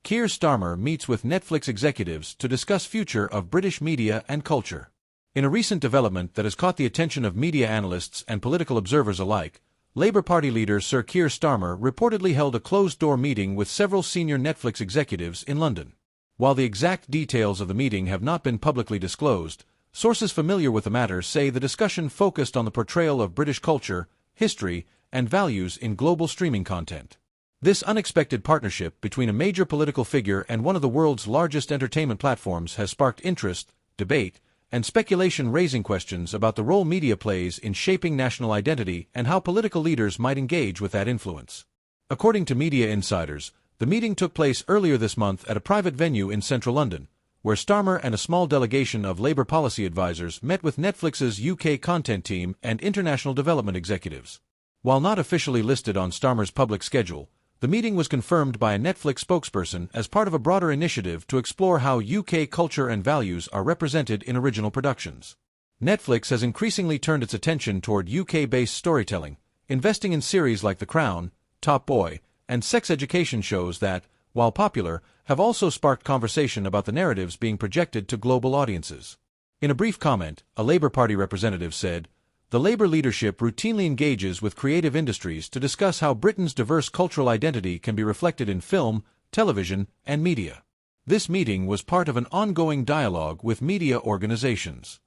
Keir Starmer meets with Netflix executives to discuss future of British media and culture. In a recent development that has caught the attention of media analysts and political observers alike, Labour Party leader Sir Keir Starmer reportedly held a closed-door meeting with several senior Netflix executives in London. While the exact details of the meeting have not been publicly disclosed, sources familiar with the matter say the discussion focused on the portrayal of British culture, history, and values in global streaming content. This unexpected partnership between a major political figure and one of the world's largest entertainment platforms has sparked interest, debate, and speculation, raising questions about the role media plays in shaping national identity and how political leaders might engage with that influence. According to media insiders, the meeting took place earlier this month at a private venue in central London, where Starmer and a small delegation of Labour policy advisors met with Netflix's UK content team and international development executives. While not officially listed on Starmer's public schedule, the meeting was confirmed by a Netflix spokesperson as part of a broader initiative to explore how UK culture and values are represented in original productions. Netflix has increasingly turned its attention toward UK-based storytelling, investing in series like The Crown, Top Boy, and sex education shows that, while popular, have also sparked conversation about the narratives being projected to global audiences. In a brief comment, a Labour Party representative said, "The Labour leadership routinely engages with creative industries to discuss how Britain's diverse cultural identity can be reflected in film, television, and media." This meeting was part of an ongoing dialogue with media organizations.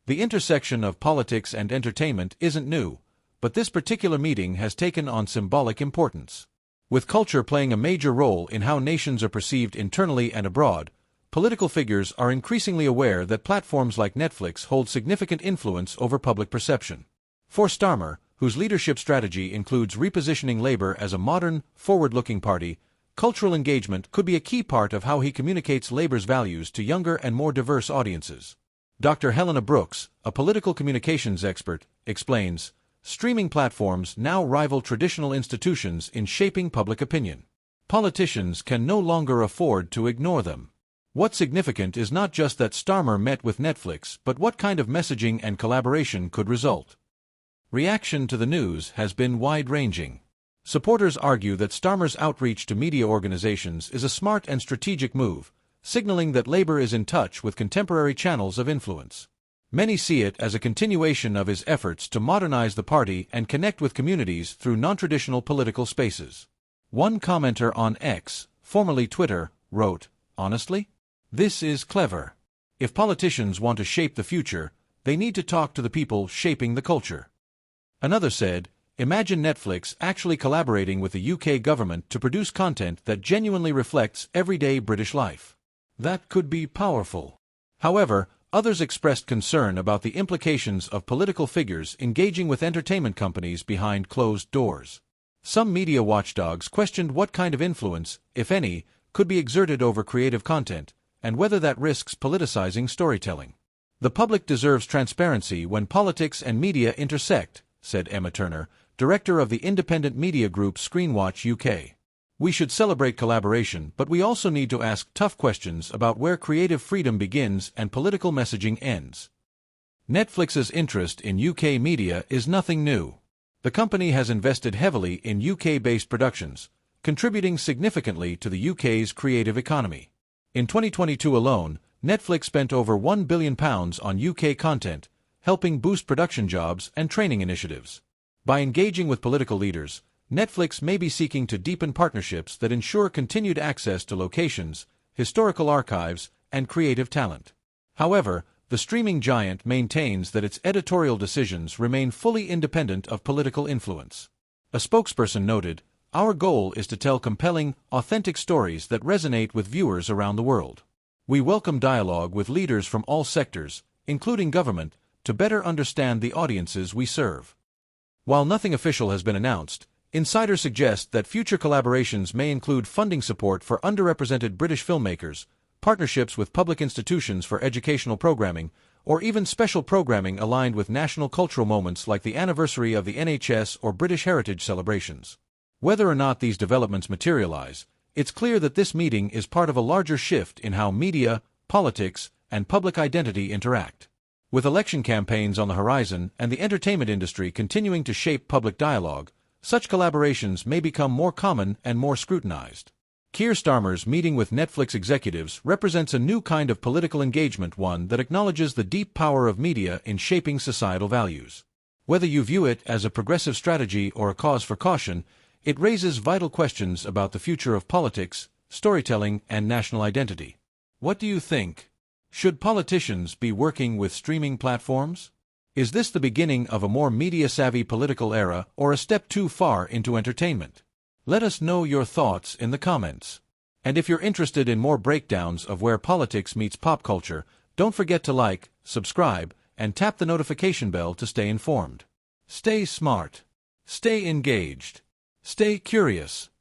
The intersection of politics and entertainment isn't new, but this particular meeting has taken on symbolic importance. With culture playing a major role in how nations are perceived internally and abroad, political figures are increasingly aware that platforms like Netflix hold significant influence over public perception. For Starmer, whose leadership strategy includes repositioning Labour as a modern, forward-looking party, cultural engagement could be a key part of how he communicates Labour's values to younger and more diverse audiences. Dr. Helena Brooks, a political communications expert, explains, "Streaming platforms now rival traditional institutions in shaping public opinion. Politicians can no longer afford to ignore them." What's significant is not just that Starmer met with Netflix, but what kind of messaging and collaboration could result. Reaction to the news has been wide-ranging. Supporters argue that Starmer's outreach to media organizations is a smart and strategic move, signaling that Labour is in touch with contemporary channels of influence. Many see it as a continuation of his efforts to modernize the party and connect with communities through non-traditional political spaces. One commenter on X, formerly Twitter, wrote, "Honestly? This is clever. If politicians want to shape the future, they need to talk to the people shaping the culture." Another said, "Imagine Netflix actually collaborating with the UK government to produce content that genuinely reflects everyday British life. That could be powerful." However, others expressed concern about the implications of political figures engaging with entertainment companies behind closed doors. Some media watchdogs questioned what kind of influence, if any, could be exerted over creative content, and whether that risks politicizing storytelling. "The public deserves transparency when politics and media intersect," said Emma Turner, director of the independent media group Screenwatch UK. "We should celebrate collaboration, but we also need to ask tough questions about where creative freedom begins and political messaging ends." Netflix's interest in UK media is nothing new. The company has invested heavily in UK-based productions, contributing significantly to the UK's creative economy. In 2022 alone, Netflix spent over £1 billion on UK content, helping boost production jobs and training initiatives. By engaging with political leaders, Netflix may be seeking to deepen partnerships that ensure continued access to locations, historical archives, and creative talent. However, the streaming giant maintains that its editorial decisions remain fully independent of political influence. A spokesperson noted, "Our goal is to tell compelling, authentic stories that resonate with viewers around the world. We welcome dialogue with leaders from all sectors, including government, to better understand the audiences we serve." While nothing official has been announced, insiders suggest that future collaborations may include funding support for underrepresented British filmmakers, partnerships with public institutions for educational programming, or even special programming aligned with national cultural moments like the anniversary of the NHS or British Heritage celebrations. Whether or not these developments materialize, it's clear that this meeting is part of a larger shift in how media, politics, and public identity interact. With election campaigns on the horizon and the entertainment industry continuing to shape public dialogue, such collaborations may become more common and more scrutinized. Keir Starmer's meeting with Netflix executives represents a new kind of political engagement, one that acknowledges the deep power of media in shaping societal values. Whether you view it as a progressive strategy or a cause for caution, it raises vital questions about the future of politics, storytelling, and national identity. What do you think? Should politicians be working with streaming platforms? Is this the beginning of a more media-savvy political era or a step too far into entertainment? Let us know your thoughts in the comments. And if you're interested in more breakdowns of where politics meets pop culture, don't forget to like, subscribe, and tap the notification bell to stay informed. Stay smart. Stay engaged. Stay curious.